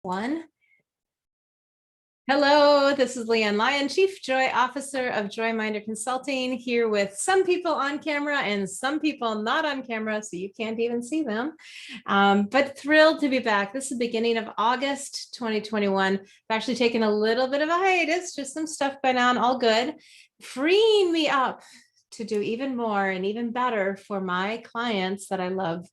1. Hello, this is LeAnn Lyon, Chief Joy Officer of Joy Consulting, here with some people on camera and some people not on camera, so you can't even see them. But thrilled to be back. This is the beginning of August 2021. I've actually taken a little bit of a hiatus, just some stuff going on, all good, freeing me up to do even more and even better for my clients that I love.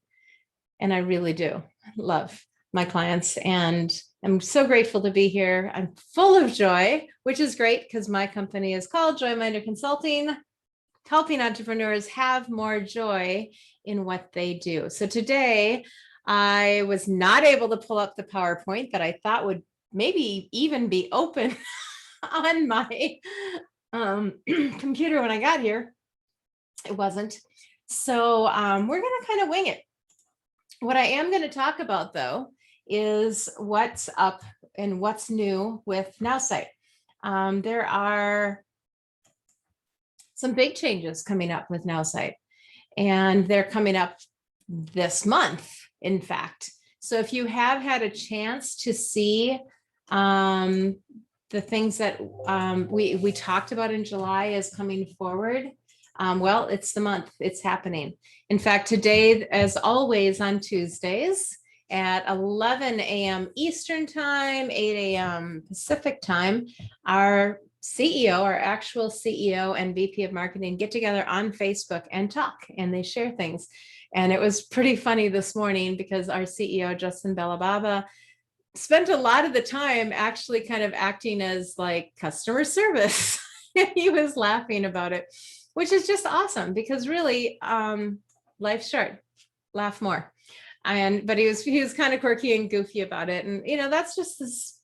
And I really do love my clients, and I'm so grateful to be here. I'm full of joy, which is great because my company is called Joy Consulting, helping entrepreneurs have more joy in what they do. So today I was not able to pull up the PowerPoint that I thought would maybe even be open on my computer when I got here. It wasn't. So we're going to kind of wing it. What I am going to talk about, though, is what's up and what's new with now.site. There are some big changes coming up with now.site, and they're coming up this month, in fact. So if you have had a chance to see the things that we talked about in July as coming forward, well, it's the month, it's happening. In fact, today, as always on Tuesdays, at 11 a.m. Eastern time, 8 a.m. Pacific time, our CEO, our actual CEO and VP of marketing get together on Facebook and talk, and they share things. And it was pretty funny this morning because our CEO, 𝐍𝐨𝐰.𝐒𝐢𝐳, spent a lot of the time actually kind of acting as like customer service. He was laughing about it, which is just awesome because really life's short, laugh more. But he was kind of quirky and goofy about it. And, you know, that's just this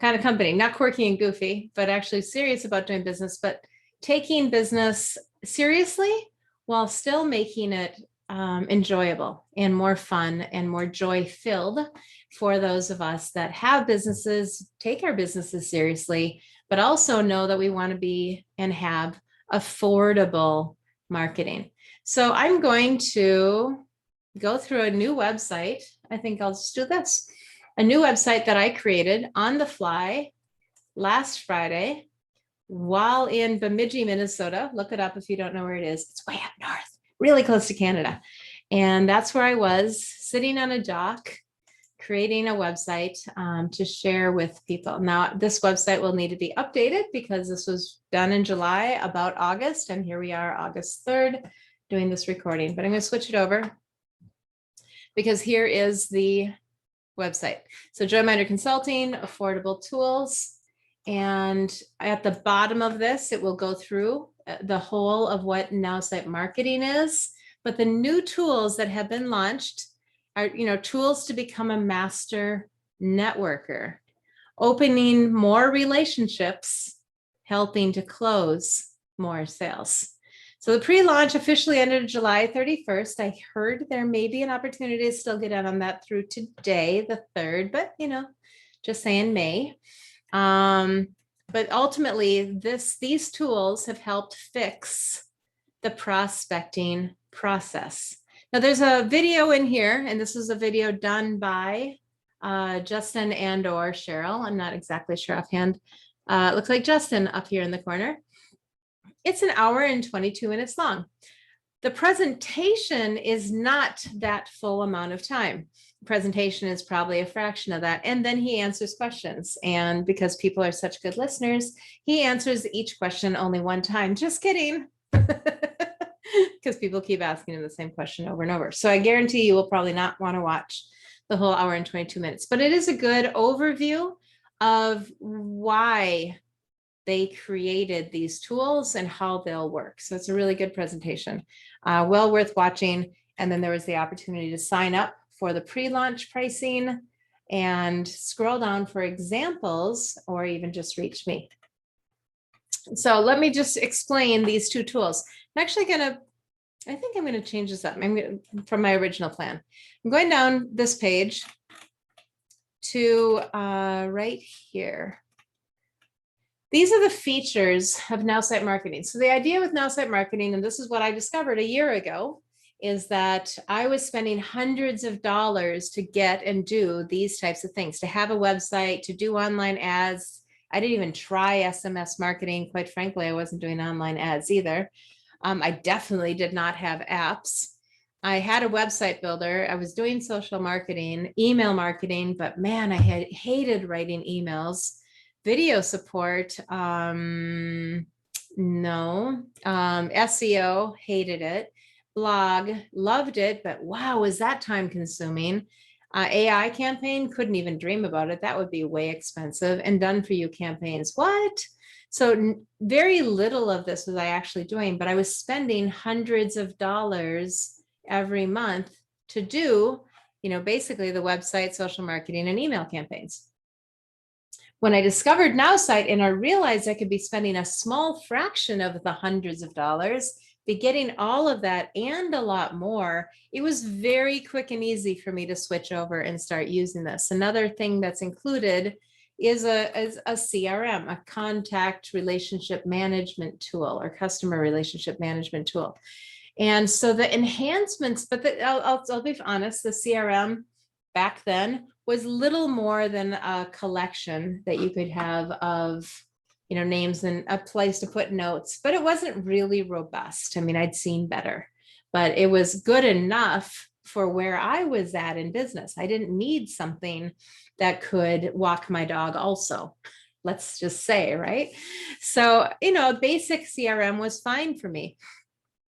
kind of company, not quirky and goofy, but actually serious about doing business, but taking business seriously while still making it enjoyable and more fun and more joy filled for those of us that have businesses, take our businesses seriously, but also know that we want to be and have affordable marketing. So I'm going to go through a new website. I think I'll just do this. A new website that I created on the fly last Friday while in Bemidji, Minnesota. Look it up if you don't know where it is. It's way up north, really close to Canada. And that's where I was sitting on a dock, creating a website to share with people. Now, this website will need to be updated because this was done in July, about August, and here we are August 3rd doing this recording, but I'm going to switch it over because here is the website. So Joy Consulting, affordable tools, and at the bottom of this, it will go through the whole of what now.site marketing is, but the new tools that have been launched are, you know, tools to become a master networker, opening more relationships, helping to close more sales. So the pre-launch officially ended July 31st. I heard there may be an opportunity to still get in on that through today, the 3rd, but, you know, just saying May. But ultimately, these tools have helped fix the prospecting process. Now there's a video in here, and this is a video done by Justin and or Cheryl. I'm not exactly sure offhand. It looks like Justin up here in the corner. It's an hour and 22 minutes long. The presentation is not that full amount of time. The presentation is probably a fraction of that. And then he answers questions. And because people are such good listeners, he answers each question only one time. Just kidding. Because people keep asking him the same question over and over. So I guarantee you will probably not want to watch the whole hour and 22 minutes, but it is a good overview of why they created these tools and how they'll work. So it's a really good presentation, well worth watching. And then there was the opportunity to sign up for the pre-launch pricing and scroll down for examples or even just reach me. So let me just explain these two tools. I'm actually I think I'm going to change this up from my original plan. I'm going down this page to right here. These are the features of now.site marketing. So the idea with now.site marketing, and this is what I discovered a year ago, is that I was spending hundreds of dollars to get and do these types of things, to have a website, to do online ads. I didn't even try SMS marketing. Quite frankly, I wasn't doing online ads either. I definitely did not have apps. I had a website builder. I was doing social marketing, email marketing, but man, I had hated writing emails. Video support, no. SEO, hated it. Blog, loved it, but wow, was that time consuming. AI campaign, couldn't even dream about it. That would be way expensive. And done for you campaigns, what? So very little of this was I actually doing, but I was spending hundreds of dollars every month to do, basically the website, social marketing, and email campaigns. When I discovered now.site and I realized I could be spending a small fraction of the hundreds of dollars, be getting all of that and a lot more, it was very quick and easy for me to switch over and start using this. Another thing that's included is a CRM, a contact relationship management tool or customer relationship management tool. And so the enhancements, but I'll be honest, the CRM back then was little more than a collection that you could have of names and a place to put notes, but it wasn't really robust. I mean, I'd seen better, but it was good enough for where I was at in business. I didn't need something that could walk my dog also, let's just say, right? So, a basic CRM was fine for me,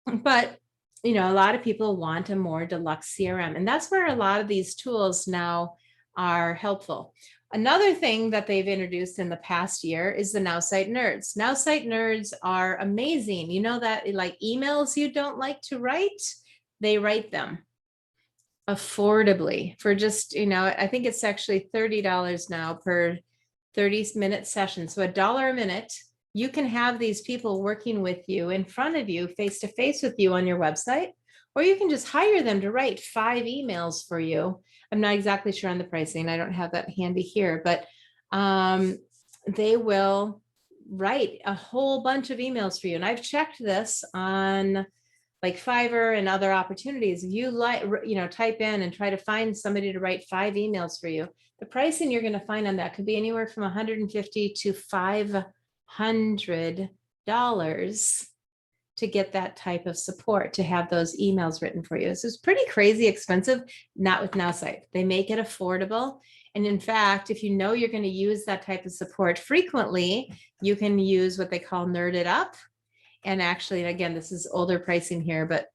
but a lot of people want a more deluxe CRM, and that's where a lot of these tools now are helpful. Another thing that they've introduced in the past year is the now.site nerds. Now.site nerds are amazing. You know that like emails you don't like to write, they write them affordably for just, I think it's actually $30 now per 30-minute session. So $1 a minute, you can have these people working with you in front of you, face-to-face with you on your website, or you can just hire them to write 5 emails for you. I'm not exactly sure on the pricing. I don't have that handy here, but they will write a whole bunch of emails for you. And I've checked this on like Fiverr and other opportunities. If you type in and try to find somebody to write 5 emails for you, the pricing you're going to find on that could be anywhere from $150 to $500 to get that type of support, to have those emails written for you. So it's pretty crazy expensive, not with now.site. They make it affordable. And in fact, if you're going to use that type of support frequently, you can use what they call Nerd It Up. And actually, again, this is older pricing here, but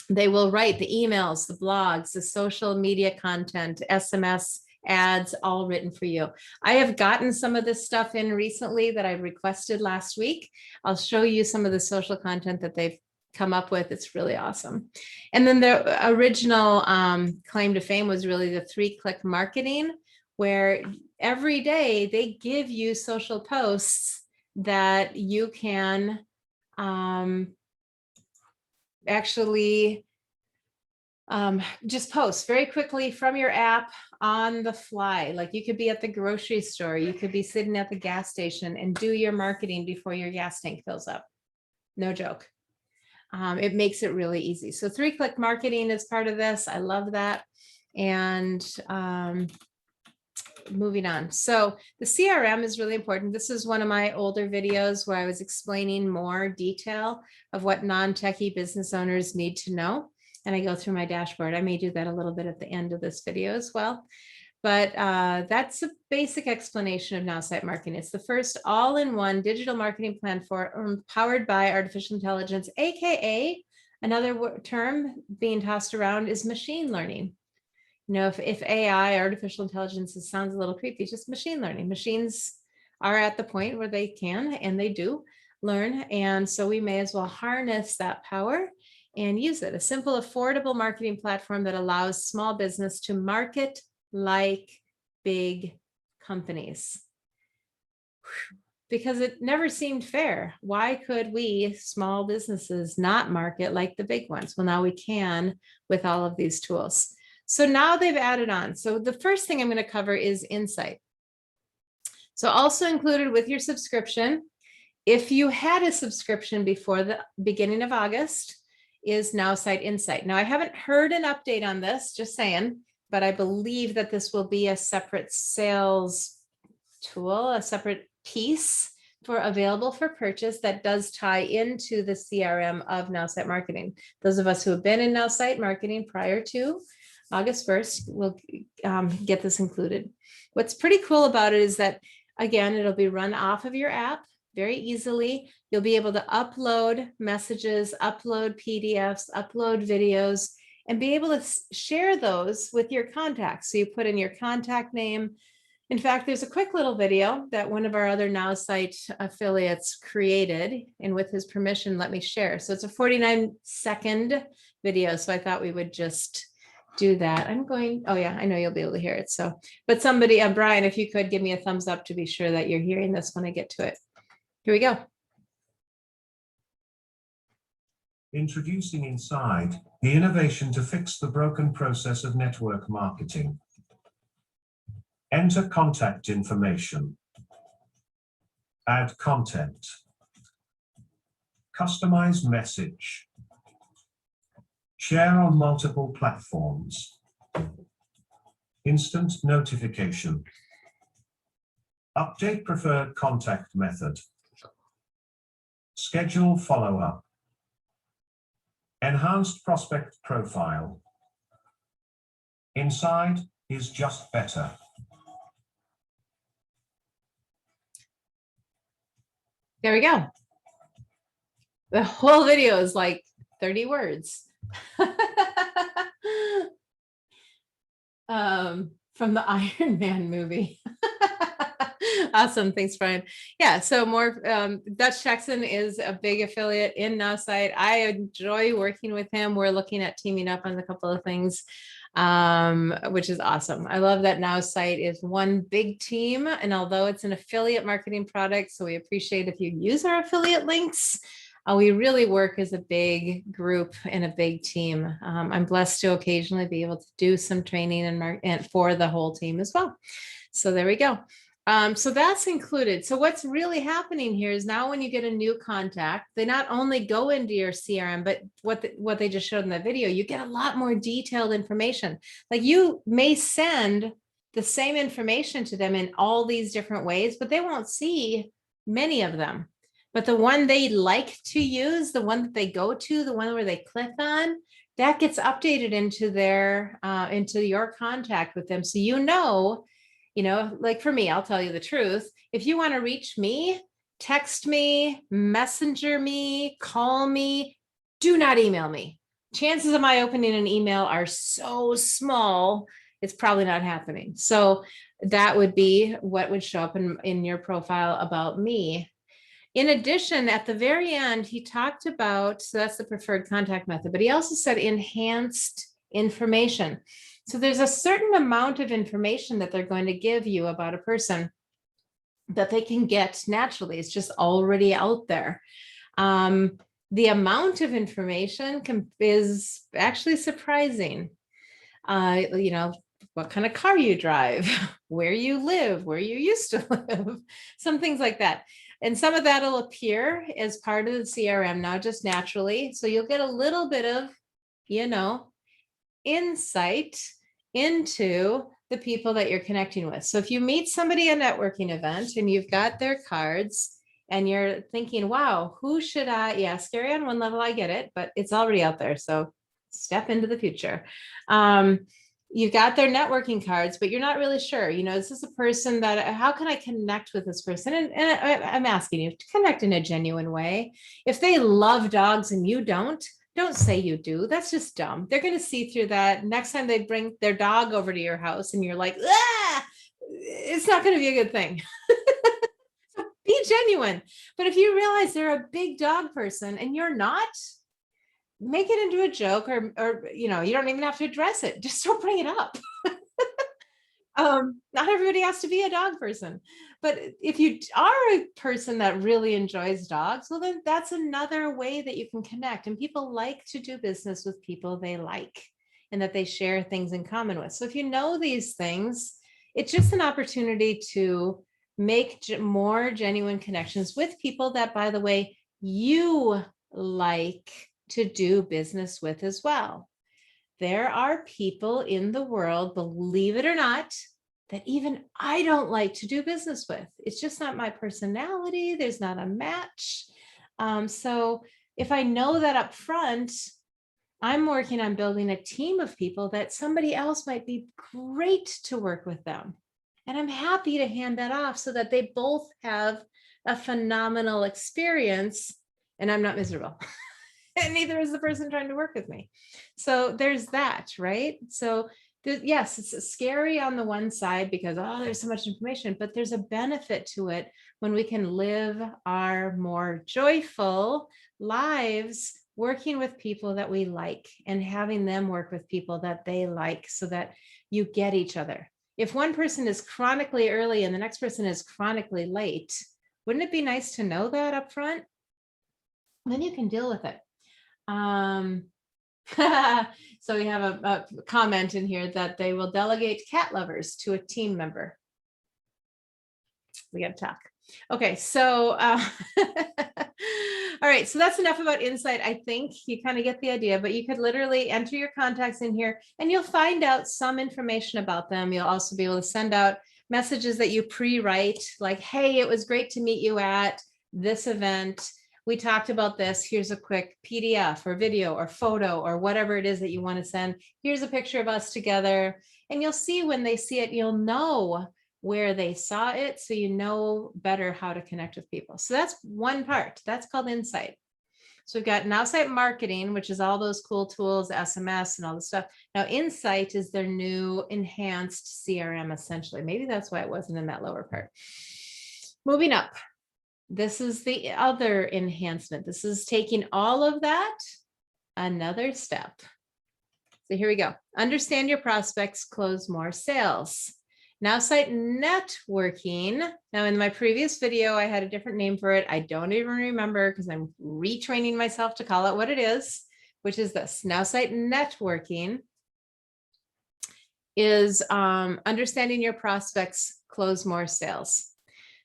they will write the emails, the blogs, the social media content, SMS, ads, all written for you. I have gotten some of this stuff in recently that I requested last week. I'll show you some of the social content that they've come up with. It's really awesome. And then the original claim to fame was really the 3-click marketing, where every day they give you social posts that you can actually just post very quickly from your app on the fly. Like you could be at the grocery store, you could be sitting at the gas station and do your marketing before your gas tank fills up. No joke. It makes it really easy. So 3-click marketing is part of this. I love that. And moving on. So the CRM is really important. This is one of my older videos where I was explaining more detail of what non-techie business owners need to know. And I go through my dashboard. I may do that a little bit at the end of this video as well. But that's a basic explanation of now.site marketing. It's the first all-in-one digital marketing plan powered by artificial intelligence, AKA another term being tossed around is machine learning. If AI, artificial intelligence, sounds a little creepy, just machine learning. Machines are at the point where they can and they do learn. And so we may as well harness that power and use it. A simple, affordable marketing platform that allows small business to market like big companies. Because it never seemed fair. Why could we, small businesses, not market like the big ones? Well, now we can with all of these tools. So now they've added on. So the first thing I'm going to cover is Insight. So also included with your subscription, if you had a subscription before the beginning of August, is now.site Insight. Now, I haven't heard an update on this, just saying, but I believe that this will be a separate sales tool, a separate piece available for purchase that does tie into the CRM of now.site marketing. Those of us who have been in now.site marketing prior to August 1st will get this included. What's pretty cool about it is that, again, it'll be run off of your app very easily. You'll be able to upload messages, upload PDFs, upload videos, and be able to share those with your contacts. So you put in your contact name. In fact, there's a quick little video that one of our other now.site affiliates created, and with his permission, let me share. So it's a 49-second video. So I thought we would just do that. Oh yeah, I know you'll be able to hear it. So, but somebody, Brian, if you could give me a thumbs up to be sure that you're hearing this when I get to it. Here we go. Introducing Inside, the innovation to fix the broken process of network marketing. Enter contact information. Add content. Customize message. Share on multiple platforms. Instant notification. Update preferred contact method. Schedule follow-up. Enhanced prospect profile. Inside is just better. There we go. The whole video is like 30 words. From the Iron Man movie. Awesome. Thanks, Brian. Yeah, so more Dutch Texan is a big affiliate in now.site. I enjoy working with him. We're looking at teaming up on a couple of things, which is awesome. I love that now.site is one big team. And although it's an affiliate marketing product, so we appreciate if you use our affiliate links, we really work as a big group and a big team. I'm blessed to occasionally be able to do some training and for the whole team as well. So there we go. So that's included. So what's really happening here is now when you get a new contact, they not only go into your CRM, but what they just showed in the video, you get a lot more detailed information. Like you may send the same information to them in all these different ways, but they won't see many of them. But the one they like to use, the one that they go to, the one where they click on, that gets updated into their into your contact with them. So you know, like for me, I'll tell you the truth. If you want to reach me, text me, messenger me, call me, do not email me. Chances of my opening an email are so small, it's probably not happening. So that would be what would show up in your profile about me. In addition, at the very end, he talked about, so that's the preferred contact method, but he also said enhanced information. So there's a certain amount of information that they're going to give you about a person that they can get naturally. It's just already out there. The amount of information is actually surprising. What kind of car you drive, where you live, where you used to live, some things like that. And some of that will appear as part of the CRM now, just naturally. So you'll get a little bit of, insight into the people that you're connecting with. So if you meet somebody at a networking event and you've got their cards and you're thinking, wow, who should I, yeah, scary on one level, I get it, but it's already out there. So step into the future. You've got their networking cards, but you're not really sure, is this a person that, how can I connect with this person? And I'm asking you to connect in a genuine way. If they love dogs and you don't say you do. That's just dumb. They're going to see through that. Next time they bring their dog over to your house and you're like, ah, it's not going to be a good thing. So be genuine. But if you realize they're a big dog person and you're not, make it into a joke or you don't even have to address it. Just don't bring it up. Not everybody has to be a dog person, but if you are a person that really enjoys dogs, well, then that's another way that you can connect. And people like to do business with people they like and that they share things in common with. So if you know these things, it's just an opportunity to make more genuine connections with people that, by the way, you like to do business with as well. There are people in the world, believe it or not, that even I don't like to do business with. It's just not my personality. There's not a match. So if I know that up front, I'm working on building a team of people that somebody else might be great to work with them. And I'm happy to hand that off so that they both have a phenomenal experience and I'm not miserable. And neither is the person trying to work with me. So there's that, right? So yes, it's scary on the one side because, oh, there's so much information, but there's a benefit to it when we can live our more joyful lives working with people that we like and having them work with people that they like so that you get each other. If one person is chronically early and the next person is chronically late, wouldn't it be nice to know that up front? Then you can deal with it. So we have a comment in here that they will delegate cat lovers to a team member. We got to talk. Okay, so all right, so that's enough about Insight. I think you kind of get the idea, but you could literally enter your contacts in here and you'll find out some information about them. You'll also be able to send out messages that you pre-write, like, hey, it was great to meet you at this event. We talked about this. Here's a quick PDF or video or photo or whatever it is that you want to send. Here's a picture of us together. And you'll see when they see it, you'll know where they saw it. So you know better how to connect with people. So that's one part. That's called Insight. So we've got now.site marketing, which is all those cool tools, SMS and all the stuff. Now Insight is their new enhanced CRM, essentially. Maybe that's why it wasn't in that lower part. Moving up. This is the other enhancement. This is taking all of that another step. So here we go. Understand your prospects, close more sales. Now.site networking. Now in my previous video, I had a different name for it. I don't even remember because I'm retraining myself to call it what it is, which is this. Now.site networking is understanding your prospects, close more sales.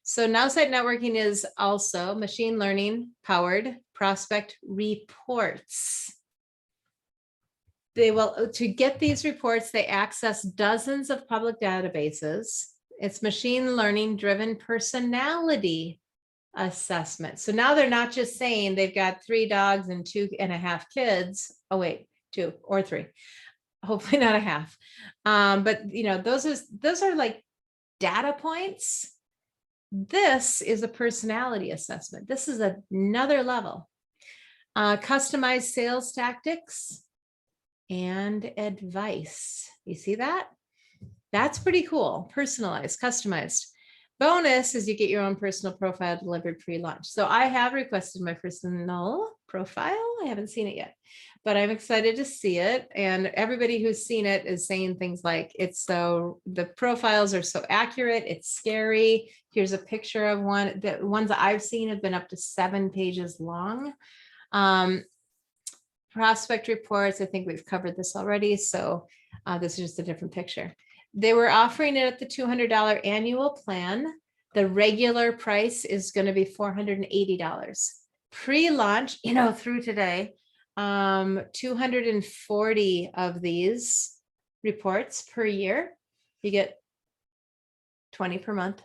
So now.site networking is also machine learning powered prospect reports. They will, to get these reports, they access dozens of public databases. It's machine learning driven personality assessment. So now they're not just saying they've got 3 dogs and 2.5 kids. Oh wait, 2 or 3, hopefully not a half. But you know, those are like data points. This is a personality assessment. This is another level. Customized sales tactics and advice. You see that? That's pretty cool. Personalized, customized. Bonus is you get your own personal profile delivered pre-launch. So I have requested my personal profile. I haven't seen it yet, but I'm excited to see it. And everybody who's seen it is saying things like, the profiles are so accurate. It's scary. Here's a picture of one. The ones that I've seen have been up to 7 pages long. Prospect reports, I think we've covered this already. So this is just a different picture. They were offering it at the $200 annual plan. The regular price is going to be $480. Pre-launch, you know, through today, 240 of these reports per year. You get 20 per month.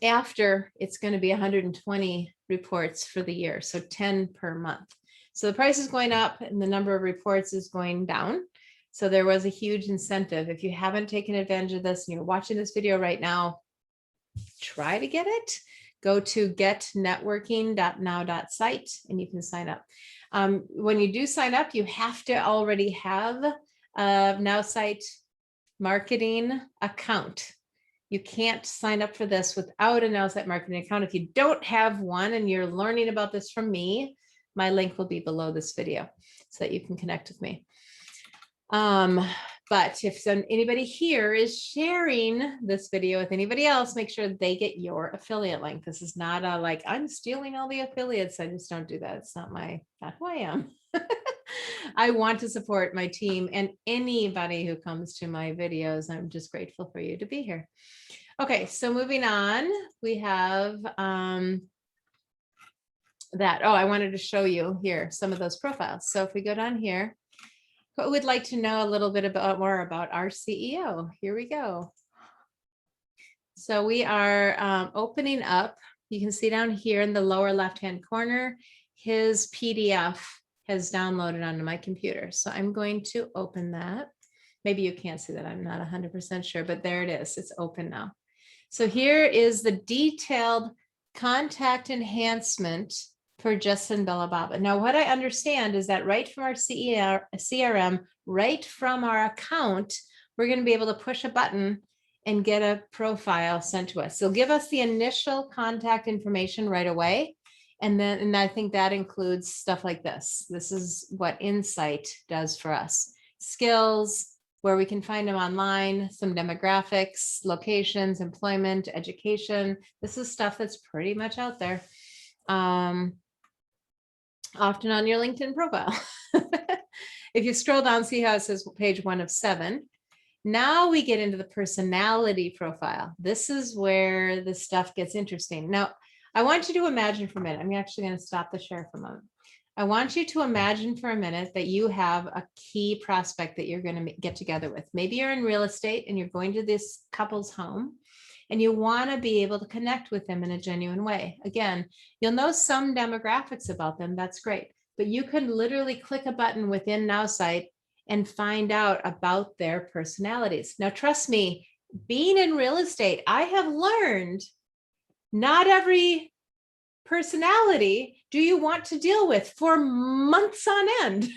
After, it's going to be 120 reports for the year, so 10 per month. So the price is going up and the number of reports is going down. So there was a huge incentive. If you haven't taken advantage of this and you're watching this video right now, try to get it. Go to getnetworking.now.site and you can sign up. When you do sign up, you have to already have a now.site marketing account. You can't sign up for this without a now.site marketing account. If you don't have one and you're learning about this from me, my link will be below this video so that you can connect with me. But if anybody here is sharing this video with anybody else, make sure they get your affiliate link. This is not a like, I'm stealing all the affiliates. I just don't do that. It's not who I am. I want to support my team and anybody who comes to my videos. I'm just grateful for you to be here. Okay, so moving on, we have I wanted to show you here some of those profiles. So if we go down here, who would like to know a little bit more about our CEO? Here we go. So we are opening up. You can see down here in the lower left-hand corner, his PDF has downloaded onto my computer. So I'm going to open that. Maybe you can't see that. I'm not 100% sure, but there it is. It's open now. So here is the detailed contact enhancement for Justin Belababa. Now, what I understand is that right from our CRM, right from our account, we're going to be able to push a button and get a profile sent to us. So give us the initial contact information right away. And I think that includes stuff like this. This is what Insight does for us. Skills, where we can find them online, some demographics, locations, employment, education. This is stuff that's pretty much out there. Often on your LinkedIn profile. If you scroll down, see how it says page 1 of 7. Now we get into the personality profile. This is where the stuff gets interesting. Now, I want you to imagine for a minute. I'm actually going to stop the share for a moment. I want you to imagine for a minute that you have a key prospect that you're going to get together with. Maybe you're in real estate and you're going to this couple's home and you want to be able to connect with them in a genuine way. Again, you'll know some demographics about them. That's great. But you can literally click a button within now.site and find out about their personalities. Now, trust me, being in real estate, I have learned not every personality do you want to deal with for months on end.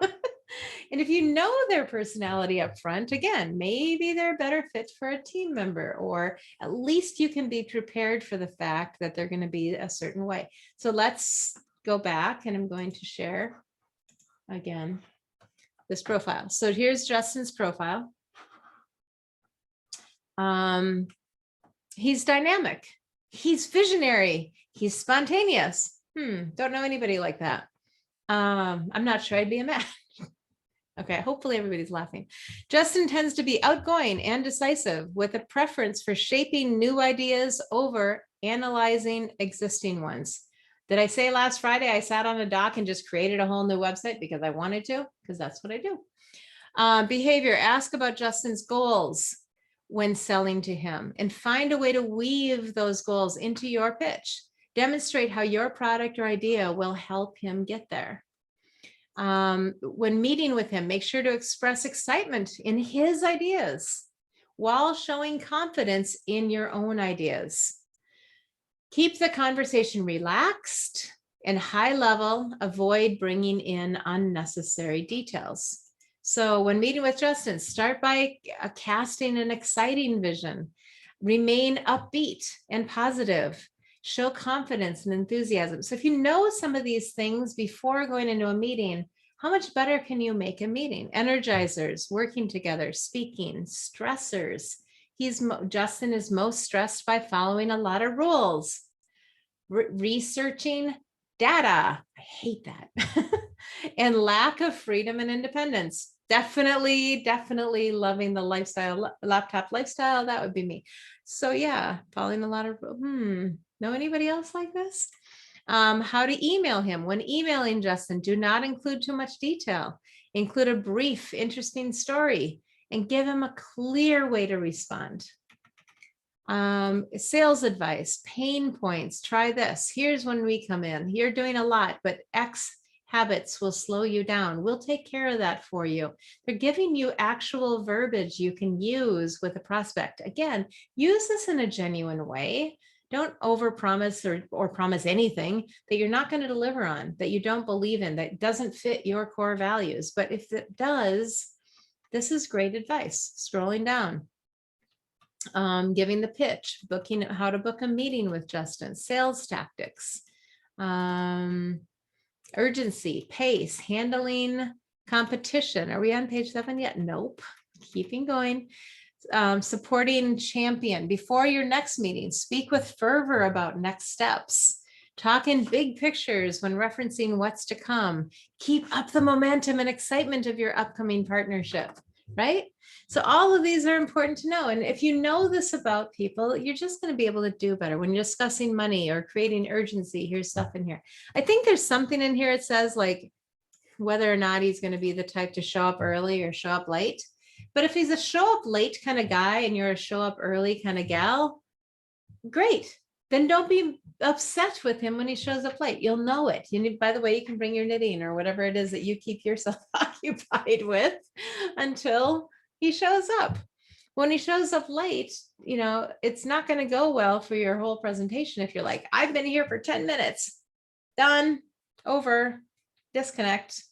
And if you know their personality up front, again, maybe they're a better fit for a team member, or at least you can be prepared for the fact that they're going to be a certain way. So let's go back, and I'm going to share again this profile. So here's Justin's profile. He's dynamic. He's visionary. He's spontaneous. Don't know anybody like that. I'm not sure I'd be a match. Okay, hopefully everybody's laughing. Justin tends to be outgoing and decisive with a preference for shaping new ideas over analyzing existing ones. Did I say last Friday I sat on a dock and just created a whole new website because I wanted to? Because that's what I do. Behavior, ask about Justin's goals when selling to him and find a way to weave those goals into your pitch. Demonstrate how your product or idea will help him get there. When meeting with him, make sure to express excitement in his ideas while showing confidence in your own ideas. Keep the conversation relaxed and high level. Avoid bringing in unnecessary details. So when meeting with Justin, start by casting an exciting vision. Remain upbeat and positive. Show confidence and enthusiasm. So if you know some of these things before going into a meeting, how much better can you make a meeting? Energizers, working together, speaking, stressors. Justin is most stressed by following a lot of rules. Researching data. I hate that. And lack of freedom and independence. Definitely loving the laptop lifestyle. That would be me. So yeah, following a lot of, know anybody else like this? How to email him. When emailing Justin, do not include too much detail. Include a brief, interesting story and give him a clear way to respond. Sales advice, pain points, try this. Here's when we come in. You're doing a lot, but X habits will slow you down. We'll take care of that for you. They're giving you actual verbiage you can use with a prospect. Again, use this in a genuine way. Don't overpromise or promise anything that you're not going to deliver on, that you don't believe in, that doesn't fit your core values. But if it does, this is great advice. Scrolling down. Giving the pitch, booking, how to book a meeting with Justin, sales tactics, urgency, pace, handling competition. Are we on page 7 yet? Nope. Keeping going. Supporting champion. Before your next meeting, speak with fervor about next steps. Talk in big pictures when referencing what's to come. Keep up the momentum and excitement of your upcoming partnership. right? So all of these are important to know. And if you know this about people, you're just going to be able to do better when you're discussing money or creating urgency. Here's stuff in here. I think there's something in here. It says like whether or not he's going to be the type to show up early or show up late. But if he's a show up late kind of guy and you're a show up early kind of gal, great. Then don't be upset with him when he shows up late. You'll know it. You need, by the way, you can bring your knitting or whatever it is that you keep yourself occupied with until he shows up. When he shows up late, you know, it's not going to go well for your whole presentation. If you're like, I've been here for 10 minutes, done, over, disconnect.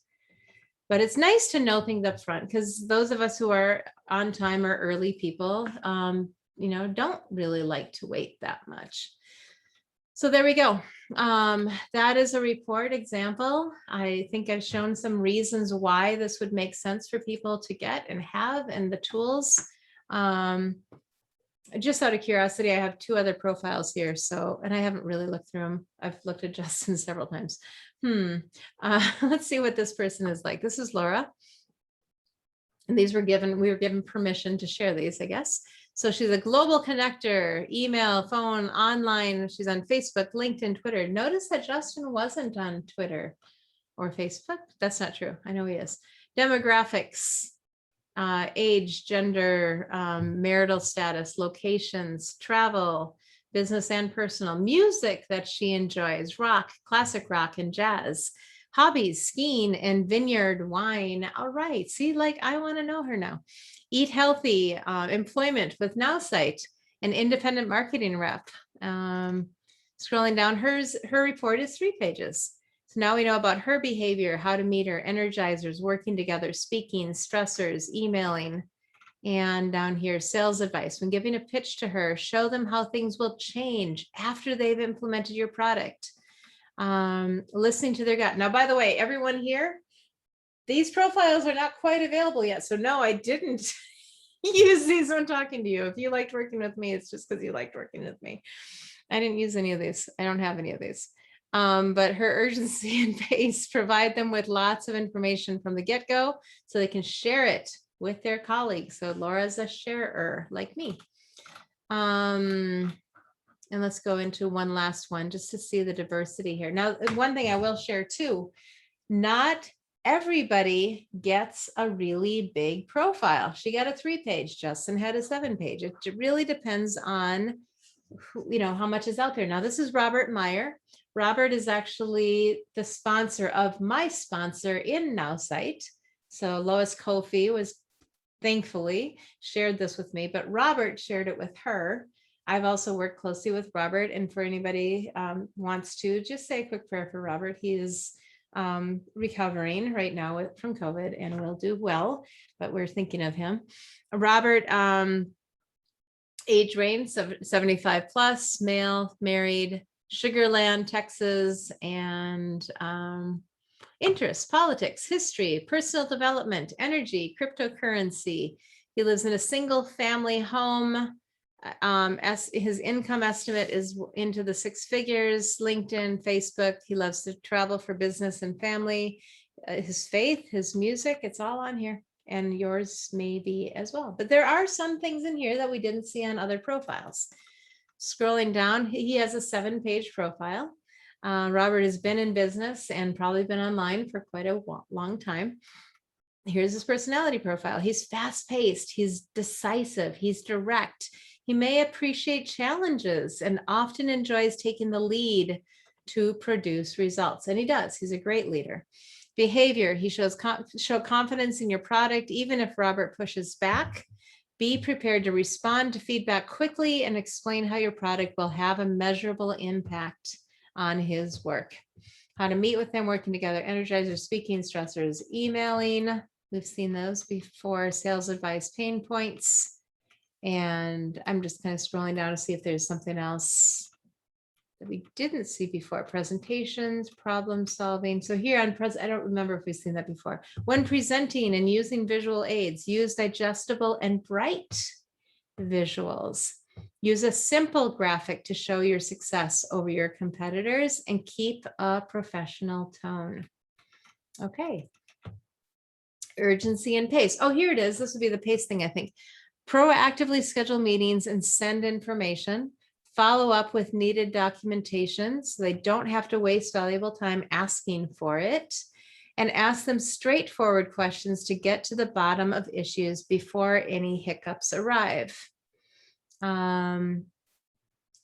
But it's nice to know things up front because those of us who are on time or early people, you know, don't really like to wait that much. So there we go. That is a report example. I think I've shown some reasons why this would make sense for people to get and have, and the tools. Just out of curiosity, I have 2 other profiles here. So, and I haven't really looked through them. I've looked at Justin several times. Let's see what this person is like. This is Laura. And these were given, we were given permission to share these, I guess. So she's a global connector, email, phone, online. She's on Facebook, LinkedIn, Twitter. Notice that Justin wasn't on Twitter or Facebook. That's not true. I know he is. Demographics, age, gender, marital status, locations, travel, business and personal, music that she enjoys, rock, classic rock and jazz, hobbies, skiing and vineyard wine. All right. See, like I want to know her now. Eat healthy, employment with now.site, an independent marketing rep. Scrolling down, her report is 3 pages. So now we know about her behavior, how to meet her, energizers, working together, speaking, stressors, emailing. And down here, sales advice. When giving a pitch to her, show them how things will change after they've implemented your product. Listening to their gut. Now, by the way, everyone here, these profiles are not quite available yet. So no, I didn't use these when talking to you. If you liked working with me, it's just because you liked working with me. I didn't use any of these. I don't have any of these. But her urgency and pace provide them with lots of information from the get-go so they can share it with their colleagues. So Laura's a sharer like me. And let's go into one last one just to see the diversity here. Now, one thing I will share too, not everybody gets a really big profile. She got a 3-page, Justin had a 7-page. It really depends on you know, how much is out there. Now, this is Robert Meyer. Robert is actually the sponsor of my sponsor in now.site. So Lois Kofi was thankfully shared this with me, but Robert shared it with her. I've also worked closely with Robert, and for anybody wants to just say a quick prayer for Robert. He is recovering right now from COVID and will do well, but we're thinking of him. Robert, age range 75 plus, male, married, Sugar Land, Texas, and interests, politics, history, personal development, energy, cryptocurrency. He lives in a single family home. As his income estimate is into the 6 figures, LinkedIn, Facebook. He loves to travel for business and family. His faith, his music, it's all on here. And yours may be as well. But there are some things in here that we didn't see on other profiles. Scrolling down, he has a 7-page profile. Robert has been in business and probably been online for quite a long time. Here's his personality profile. He's fast-paced, he's decisive, he's direct. He may appreciate challenges and often enjoys taking the lead to produce results. And he does, he's a great leader. Behavior, he show confidence in your product, even if Robert pushes back. Be prepared to respond to feedback quickly and explain how your product will have a measurable impact on his work. How to meet with them, working together, energizers, speaking, stressors, emailing. We've seen those before, sales advice, pain points. And I'm just kind of scrolling down to see if there's something else that we didn't see before. Presentations, problem solving. So here on I don't remember if we've seen that before. When presenting and using visual aids, use digestible and bright visuals. Use a simple graphic to show your success over your competitors and keep a professional tone. Okay. Urgency and pace. Oh, here it is. This would be the pace thing, I think. Proactively schedule meetings and send information. Follow up with needed documentation so they don't have to waste valuable time asking for it. And ask them straightforward questions to get to the bottom of issues before any hiccups arrive. I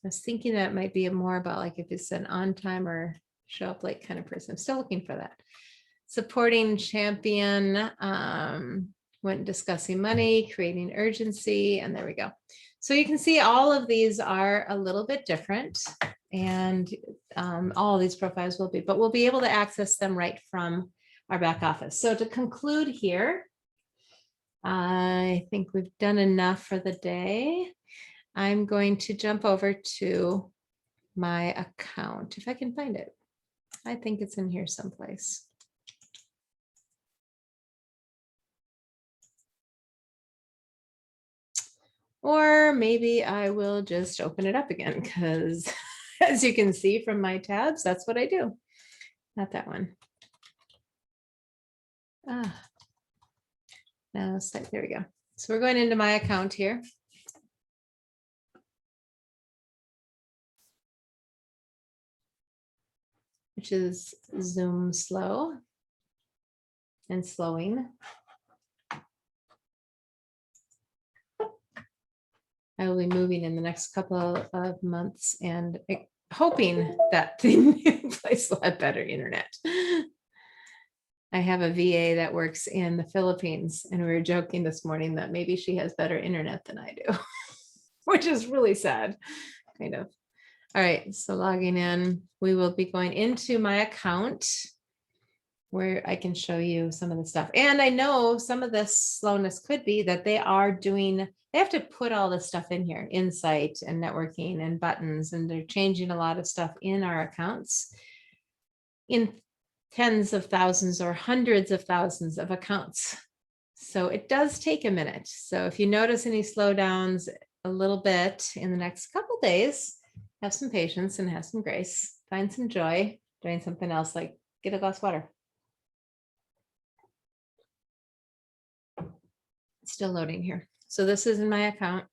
was thinking that might be more about like if it's an on time or show up late kind of person. I'm still looking for that. Supporting champion when discussing money, creating urgency, and there we go. So you can see all of these are a little bit different, and all of these profiles will be, but we'll be able to access them right from our back office. So to conclude here, I think we've done enough for the day. I'm going to jump over to my account if I can find it. I think it's in here someplace. Or maybe I will just open it up again because as you can see from my tabs, that's what I do. Not that one. Now, there we go. So we're going into my account here. Which is Zoom slow and slowing. I will be moving in the next couple of months and hoping that the new place will have better internet. I have a VA that works in the Philippines, and we were joking this morning that maybe she has better internet than I do, which is really sad, kind of. All right, so logging in, we will be going into my account where I can show you some of the stuff. And I know some of this slowness could be that they are doing, they have to put all this stuff in here, Insight and networking and buttons, and they're changing a lot of stuff in our accounts in tens of thousands or hundreds of thousands of accounts. So it does take a minute. So if you notice any slowdowns a little bit in the next couple days, have some patience and have some grace, find some joy doing something else like get a glass of water. It's still loading here. So this is in my account.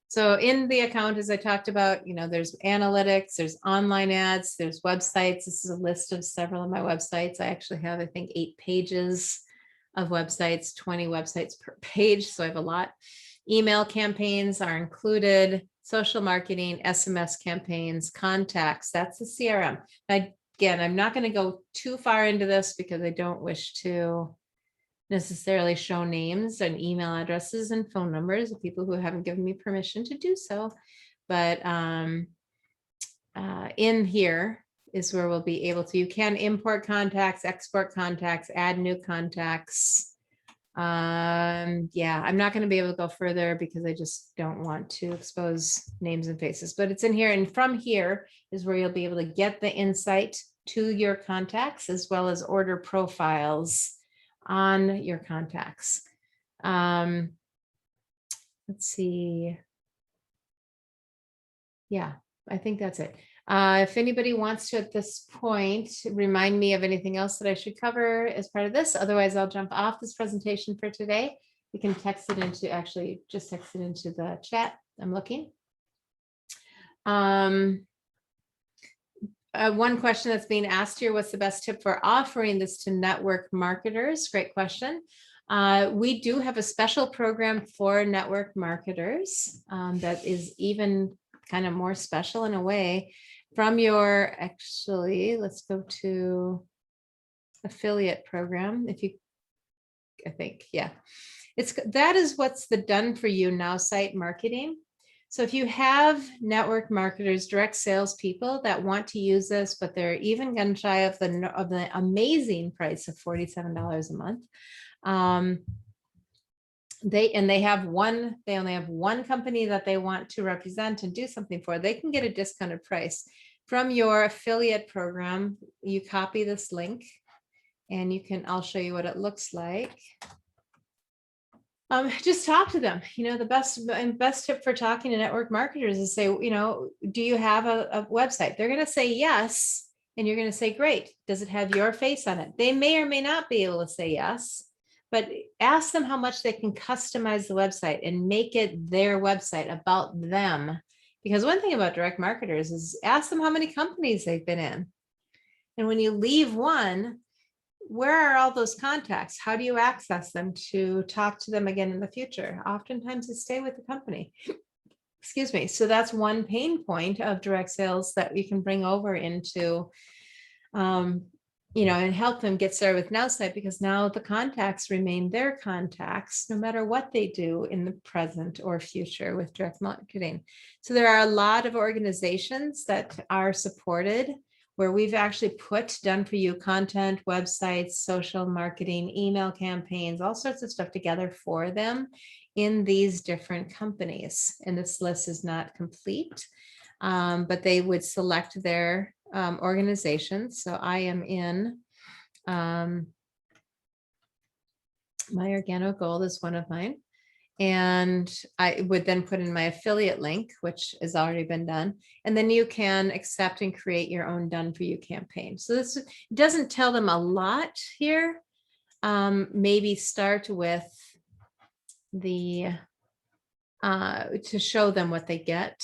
So in the account, as I talked about, you know, there's analytics, there's online ads, there's websites. This is a list of several of my websites. I actually have, I think, 8 pages of websites, 20 websites per page. So I have a lot. Email campaigns are included, social marketing, SMS campaigns, contacts, that's the CRM. Again, I'm not going to go too far into this because I don't wish to necessarily show names and email addresses and phone numbers of people who haven't given me permission to do so. But in here is where we'll be able to, you can import contacts, export contacts, add new contacts. Yeah, I'm not going to be able to go further because I just don't want to expose names and faces, but it's in here. And from here is where you'll be able to get the insight to your contacts as well as order profiles on your contacts. Let's see. Yeah, I think that's it. If anybody wants to at this point, remind me of anything else that I should cover as part of this. Otherwise, I'll jump off this presentation for today. You can text it into, actually just text it into the chat. I'm looking. One question that's being asked here, what's the best tip for offering this to network marketers? Great question. We do have a special program for network marketers that is even kind of more special in a way from your, actually, let's go to affiliate program. If you, I think, yeah, that is what's the done for you now site marketing. So if you have network marketers, direct sales people that want to use this, but they're even gun shy of the amazing price of $47 a month. They only have one company that they want to represent and do something for, they can get a discounted price from your affiliate program. You copy this link and you can, I'll show you what it looks like. Just talk to them. You know, the best tip for talking to network marketers is say, you know, do you have a website? They're going to say yes And you're going to say, great, does it have your face on it? They may or may not be able to say yes, but ask them how much they can customize the website and make it their website about them. Because one thing about direct marketers is ask them how many companies they've been in. And when you leave one, where are all those contacts? How do you access them to talk to them again in the future? Oftentimes they stay with the company. Excuse me. So that's one pain point of direct sales that you can bring over into, and help them get started with now.site, because now the contacts remain their contacts, no matter what they do in the present or future with direct marketing. So there are a lot of organizations that are supported where we've actually put done for you content, websites, social marketing, email campaigns, all sorts of stuff together for them in these different companies. And this list is not complete, but they would select their organizations. So I am in Meyer, 𝐍𝐞𝐭𝐰𝐨 is one of mine. And I would then put in my affiliate link, which has already been done. And then you can accept and create your own done for you campaign. So this doesn't tell them a lot here. Maybe start with the, to show them what they get,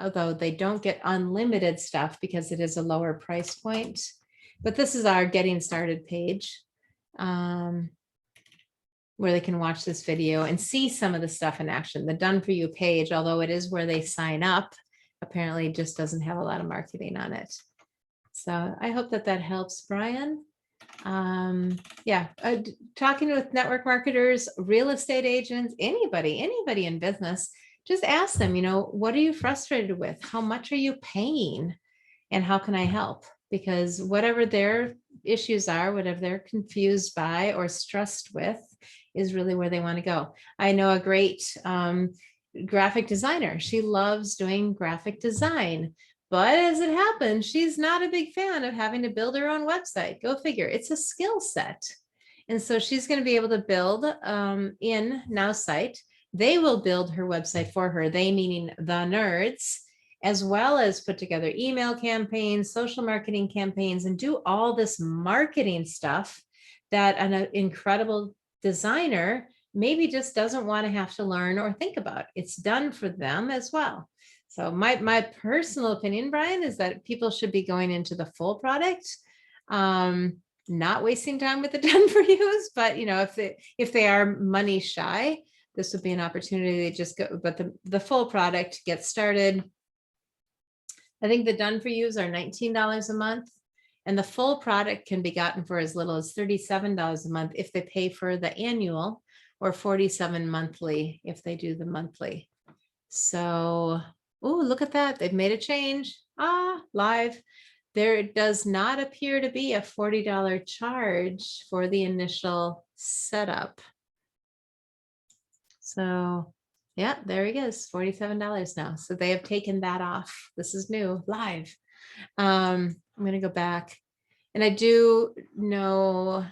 although they don't get unlimited stuff because it is a lower price point. But this is our getting started page. Where they can watch this video and see some of the stuff in action. The done for you page, although it is where they sign up, apparently just doesn't have a lot of marketing on it. So I hope that that helps, Brian. Talking with network marketers, real estate agents, anybody in business, just ask them, what are you frustrated with? How much are you paying? And how can I help? Because whatever their issues are, whatever they're confused by or stressed with, is really where they want to go. I know a great graphic designer. She loves doing graphic design, but as it happens, she's not a big fan of having to build her own website. Go figure. It's a skill set. And so she's going to be able to build in now.site. They will build her website for her. They meaning the nerds, as well as put together email campaigns, social marketing campaigns, and do all this marketing stuff that an incredible designer maybe just doesn't want to have to learn or think about. It's done for them as well. So my personal opinion, Brian, is that people should be going into the full product, not wasting time with the done for yous. But if they are money shy, this would be an opportunity to just go. But the full product gets started. I think the done for yous are $19 a month. And the full product can be gotten for as little as $37 a month if they pay for the annual, or $47 monthly if they do the monthly. So, look at that. They've made a change. Live. There does not appear to be a $40 charge for the initial setup. So, yeah, there he is, $47 now. So they have taken that off. This is new, live. I'm going to go back, and I do know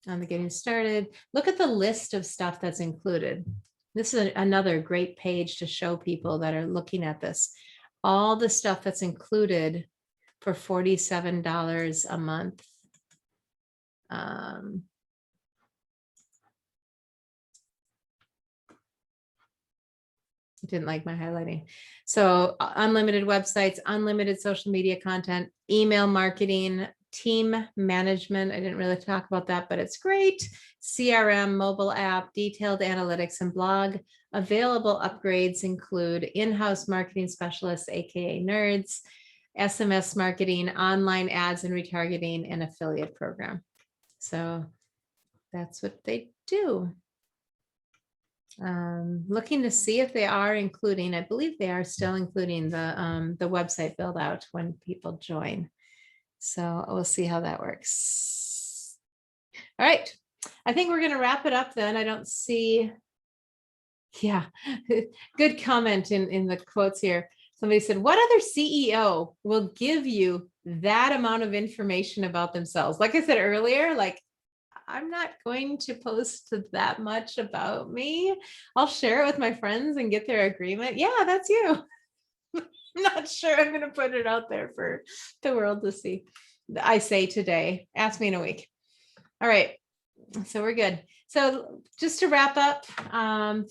on the getting started, look at the list of stuff that's included. This is another great page to show people that are looking at this. All the stuff that's included for $47 a month. Didn't like my highlighting. So unlimited websites, unlimited social media content, email marketing, team management. I didn't really talk about that, but it's great. CRM, mobile app, detailed analytics, and blog. Available upgrades include in-house marketing specialists, aka nerds, SMS marketing, online ads and retargeting, and affiliate program. So that's what they do. Looking to see if they are including, I believe they are still including the website build out when people join. So we'll see how that works. All right. I think we're going to wrap it up then. I don't see. Yeah. Good comment in the quotes here. Somebody said, what other CEO will give you that amount of information about themselves? Like I said earlier, I'm not going to post that much about me. I'll share it with my friends and get their agreement. Yeah, that's you. not sure I'm going to put it out there for the world to see. I say today, ask me in a week. All right. So we're good. So just to wrap up,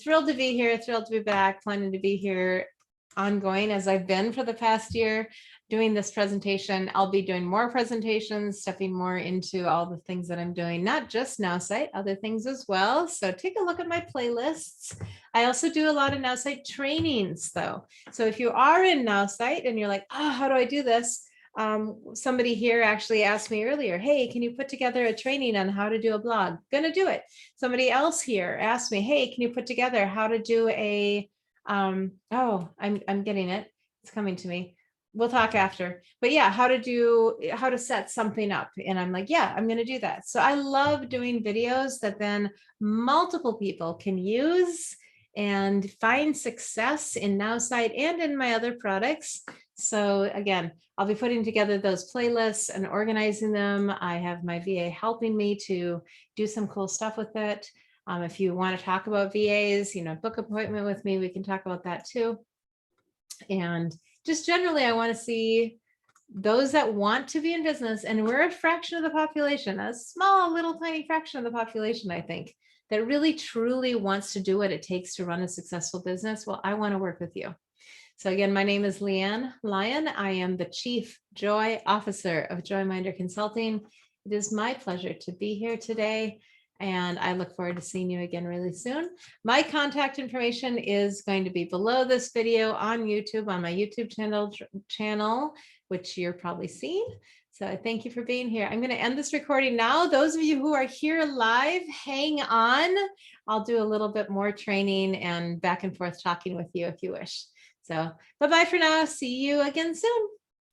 thrilled to be here, thrilled to be back, planning to be here ongoing as I've been for the past year doing this presentation. I'll be doing more presentations, stepping more into all the things that I'm doing, not just now.site, other things as well. So take a look at my playlists. I also do a lot of now.site trainings though. So if you are in now.site and you're like, oh, how do I do this? Somebody here actually asked me earlier, hey, can you put together a training on how to do a blog? Gonna do it. Somebody else here asked me, hey, can you put together how to do a, oh, I'm getting it. It's coming to me. We'll talk after, but yeah, how to set something up. And I'm like, yeah, I'm going to do that. So I love doing videos that then multiple people can use and find success in now.site and in my other products. So again, I'll be putting together those playlists and organizing them. I have my VA helping me to do some cool stuff with it. If you want to talk about VAs, book appointment with me, we can talk about that too. And just generally, I want to see those that want to be in business, and we're a fraction of the population, a small little tiny fraction of the population, I think, that really truly wants to do what it takes to run a successful business. Well, I want to work with you. So again, my name is LeAnn Lyon. I am the Chief Joy Officer of Joyminder Consulting. It is my pleasure to be here today, and I look forward to seeing you again really soon. My contact information is going to be below this video on YouTube, on my YouTube channel, which you're probably seeing. So I thank you for being here. I'm going to end this recording now. Those of you who are here live, hang on. I'll do a little bit more training and back and forth talking with you if you wish. So bye-bye for now. See you again soon.